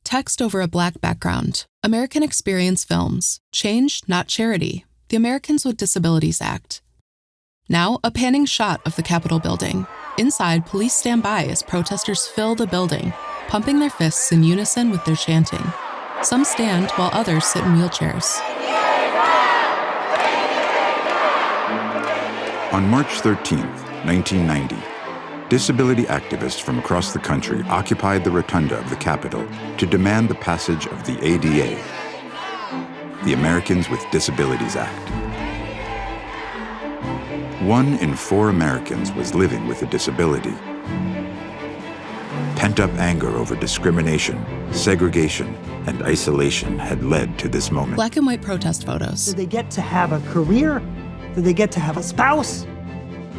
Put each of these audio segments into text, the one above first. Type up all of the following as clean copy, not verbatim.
Text over a black background. American Experience Films. Change, not charity. The Americans with Disabilities Act. Now, a panning shot of the Capitol building. Inside, police stand by as protesters fill the building, pumping their fists in unison with their chanting. Some stand while others sit in wheelchairs. On March 13, 1990, disability activists from across the country occupied the rotunda of the Capitol to demand the passage of the ADA, the Americans with Disabilities Act. 1 in 4 Americans was living with a disability. Pent-up anger over discrimination, segregation, and isolation had led to this moment. Black and white protest photos. Do they get to have a career? Do they get to have a spouse?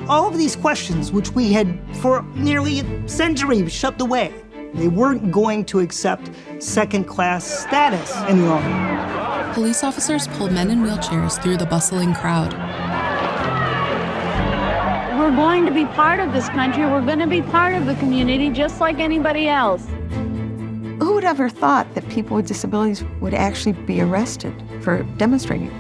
All of these questions, which we had for nearly a century shoved away, they weren't going to accept second-class status any longer. Police officers pulled men in wheelchairs through the bustling crowd. We're going to be part of this country. We're going to be part of the community just like anybody else. Who would ever thought that people with disabilities would actually be arrested for demonstrating?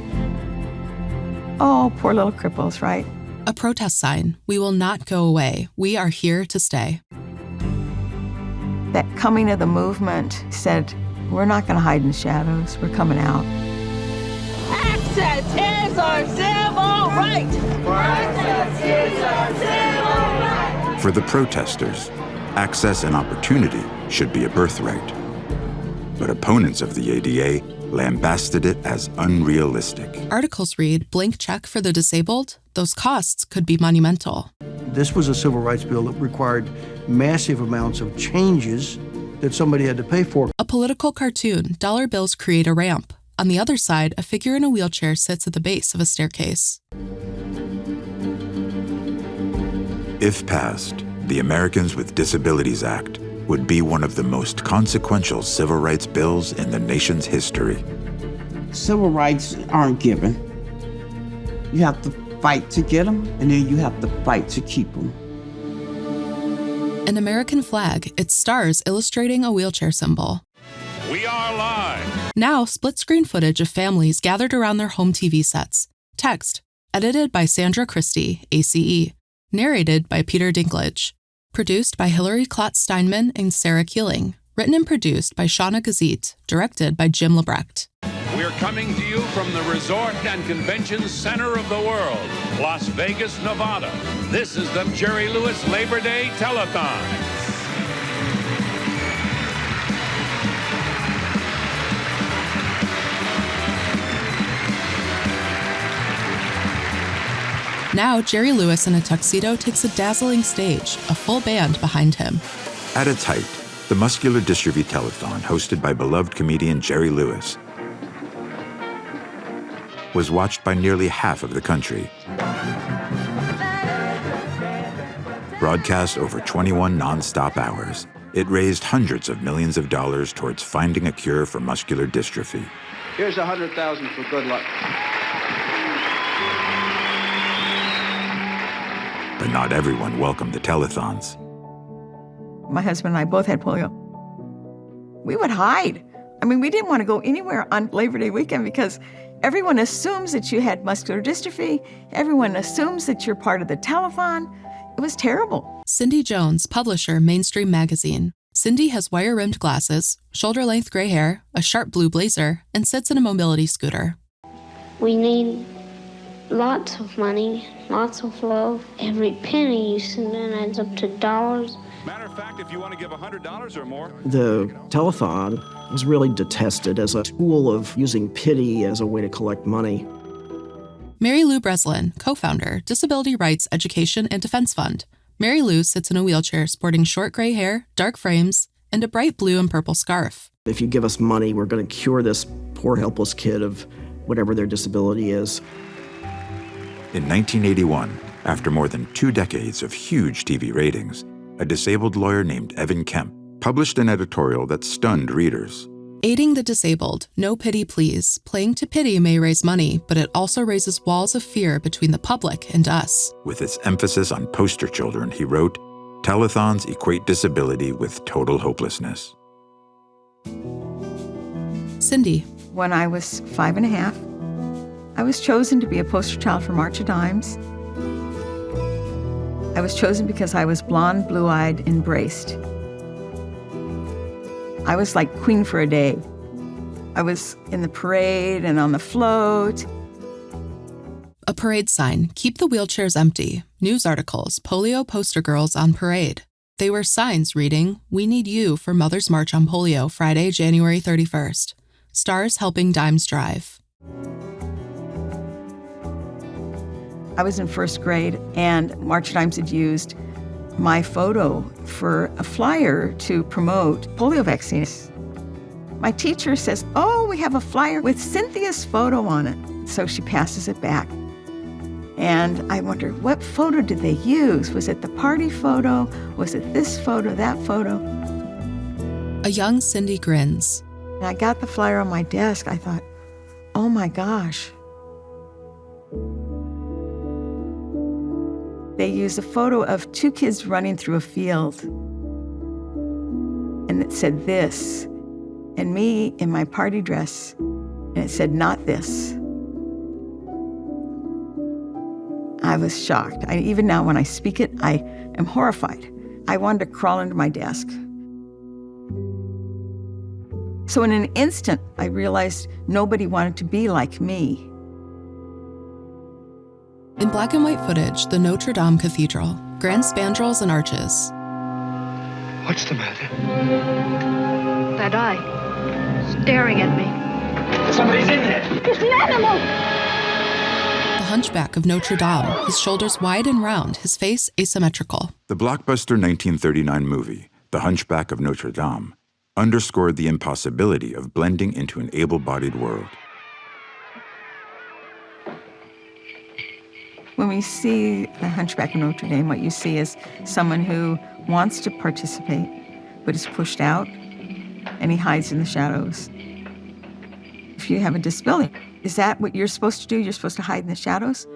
Oh, poor little cripples, right? A protest sign. We will not go away. We are here to stay. That coming of the movement said, we're not going to hide in the shadows. We're coming out. Access is our civil right. Access is our civil right. For the protesters, access and opportunity should be a birthright. But opponents of the ADA lambasted it as unrealistic. Articles read, blank check for the disabled? Those costs could be monumental. This was a civil rights bill that required massive amounts of changes that somebody had to pay for. A political cartoon, dollar bills create a ramp. On the other side, a figure in a wheelchair sits at the base of a staircase. If passed, the Americans with Disabilities Act would be one of the most consequential civil rights bills in the nation's history. Civil rights aren't given. You have to fight to get them, and then you have to fight to keep them. An American flag, its stars illustrating a wheelchair symbol. We are live. Now, split-screen footage of families gathered around their home TV sets. Text, edited by Sandra Christie, ACE. Narrated by Peter Dinklage. Produced by Hillary Klotz-Steinman and Sarah Keeling. Written and produced by Shauna Gazit. Directed by Jim Lebrecht. We're coming to you from the Resort and Convention Center of the world, Las Vegas, Nevada. This is the Jerry Lewis Labor Day Telethon. Now, Jerry Lewis in a tuxedo takes a dazzling stage, a full band behind him. At its height, the Muscular Dystrophy Telethon, hosted by beloved comedian Jerry Lewis, was watched by nearly half of the country. Broadcast over 21 non-stop hours, it raised hundreds of millions of dollars towards finding a cure for muscular dystrophy. Here's $100,000 for good luck. But not everyone welcomed the telethons. My husband and I both had polio. We would hide. I mean, we didn't want to go anywhere on Labor Day weekend because everyone assumes that you had muscular dystrophy. Everyone assumes that you're part of the telethon. It was terrible. Cindy Jones, publisher, Mainstream Magazine. Cindy has wire-rimmed glasses, shoulder-length gray hair, a sharp blue blazer, and sits in a mobility scooter. We need lots of money, lots of love. Every penny you send in adds up to dollars. Matter of fact, if you want to give $100 or more. The telethon was really detested as a tool of using pity as a way to collect money. Mary Lou Breslin, co-founder, Disability Rights Education and Defense Fund. Mary Lou sits in a wheelchair sporting short gray hair, dark frames, and a bright blue and purple scarf. If you give us money, we're going to cure this poor, helpless kid of whatever their disability is. In 1981, after more than 2 decades of huge TV ratings, a disabled lawyer named Evan Kemp published an editorial that stunned readers. Aiding the disabled, no pity please. Playing to pity may raise money, but it also raises walls of fear between the public and us. With its emphasis on poster children, he wrote, telethons equate disability with total hopelessness. Cindy. When I was 5 and a half, I was chosen to be a poster child for March of Dimes. I was chosen because I was blonde, blue-eyed, and braced. I was like queen for a day. I was in the parade and on the float. A parade sign, keep the wheelchairs empty. News articles, polio poster girls on parade. They were signs reading, "We need you for Mother's March on Polio, Friday, January 31st. Stars helping Dimes drive." I was in first grade, and March of Dimes had used my photo for a flyer to promote polio vaccines. My teacher says, "Oh, we have a flyer with Cynthia's photo on it." So she passes it back. And I wonder, what photo did they use? Was it the party photo? Was it this photo, that photo? A young Cindy grins. And I got the flyer on my desk. I thought, oh my gosh. They used a photo of two kids running through a field. And it said this, and me in my party dress, and it said, "Not this." I was shocked. Even now when I speak it, I am horrified. I wanted to crawl into my desk. So in an instant, I realized nobody wanted to be like me. In black and white footage, the Notre Dame Cathedral, grand spandrels and arches. What's the matter? That eye, staring at me. Somebody's in there. It's an animal! The hunchback of Notre Dame, his shoulders wide and round, his face asymmetrical. The blockbuster 1939 movie, The Hunchback of Notre Dame, underscored the impossibility of blending into an able-bodied world. When we see the Hunchback of Notre Dame, what you see is someone who wants to participate, but is pushed out, and he hides in the shadows. If you have a disability, is that what you're supposed to do? You're supposed to hide in the shadows?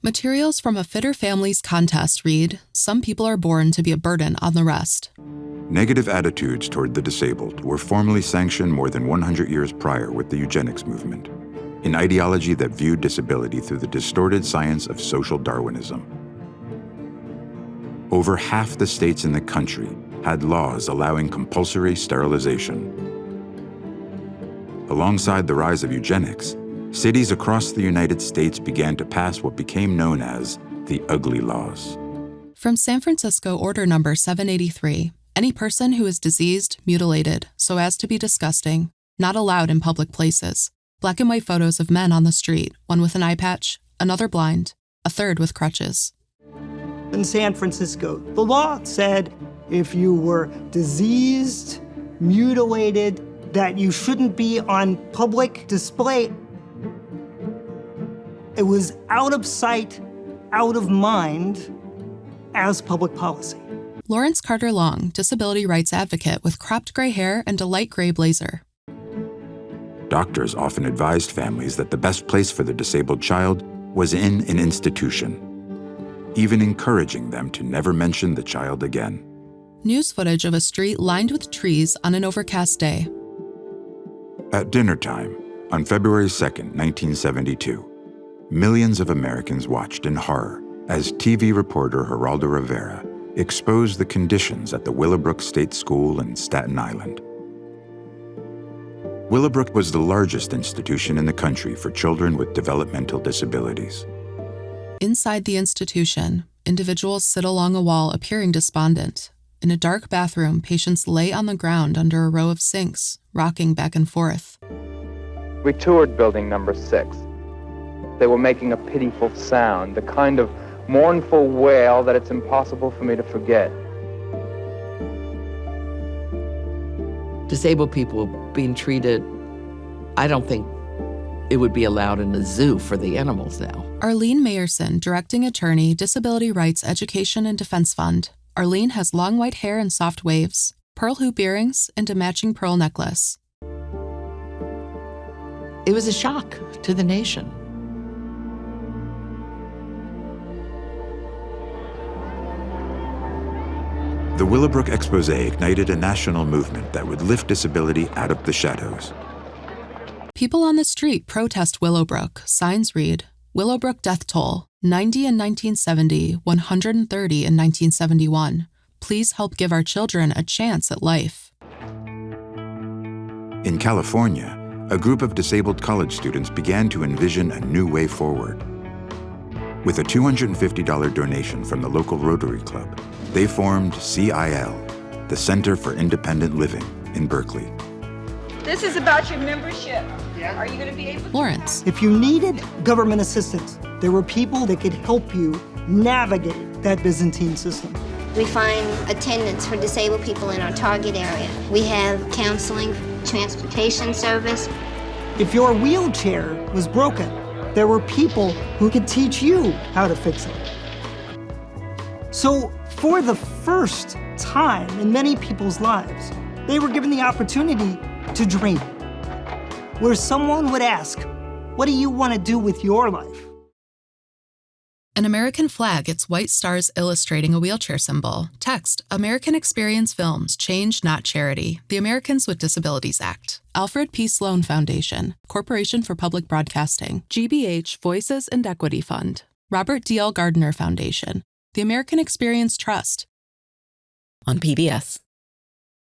Materials from a Fitter Families contest read, "Some people are born to be a burden on the rest." Negative attitudes toward the disabled were formally sanctioned more than 100 years prior with the eugenics movement, an ideology that viewed disability through the distorted science of social Darwinism. Over half the states in the country had laws allowing compulsory sterilization. Alongside the rise of eugenics, cities across the United States began to pass what became known as the ugly laws. From San Francisco Order Number 783, any person who is diseased, mutilated, so as to be disgusting, not allowed in public places. Black and white photos of men on the street, one with an eye patch, another blind, a third with crutches. In San Francisco, the law said if you were diseased, mutilated, that you shouldn't be on public display. It was out of sight, out of mind as public policy. Lawrence Carter Long, disability rights advocate with cropped gray hair and a light gray blazer. Doctors often advised families that the best place for the disabled child was in an institution, even encouraging them to never mention the child again. News footage of a street lined with trees on an overcast day. At dinner time, on February 2nd, 1972, millions of Americans watched in horror as TV reporter Geraldo Rivera exposed the conditions at the Willowbrook State School in Staten Island. Willowbrook was the largest institution in the country for children with developmental disabilities. Inside the institution, individuals sit along a wall appearing despondent. In a dark bathroom, patients lay on the ground under a row of sinks, rocking back and forth. We toured building number 6. They were making a pitiful sound, the kind of mournful wail that it's impossible for me to forget. Disabled people being treated, I don't think it would be allowed in the zoo for the animals now. Arlene Mayerson, directing attorney, Disability Rights Education and Defense Fund. Arlene has long white hair and soft waves, pearl hoop earrings, and a matching pearl necklace. It was a shock to the nation. The Willowbrook exposé ignited a national movement that would lift disability out of the shadows. People on the street protest Willowbrook. Signs read, Willowbrook death toll, 90 in 1970, 130 in 1971. Please help give our children a chance at life. In California, a group of disabled college students began to envision a new way forward. With a $250 donation from the local Rotary Club, they formed CIL, the Center for Independent Living in Berkeley. This is about your membership. Are you going to be able to? Lawrence. If you needed government assistance, there were people that could help you navigate that Byzantine system. We find attendants for disabled people in our target area. We have counseling, transportation service. If your wheelchair was broken, there were people who could teach you how to fix it. So, for the first time in many people's lives, they were given the opportunity to dream, where someone would ask, what do you want to do with your life? An American flag, its white stars illustrating a wheelchair symbol. Text, American Experience Films, Change, Not Charity. The Americans with Disabilities Act. Alfred P. Sloan Foundation. Corporation for Public Broadcasting. GBH Voices and Equity Fund. Robert D. L. Gardner Foundation. The American Experience Trust. On PBS.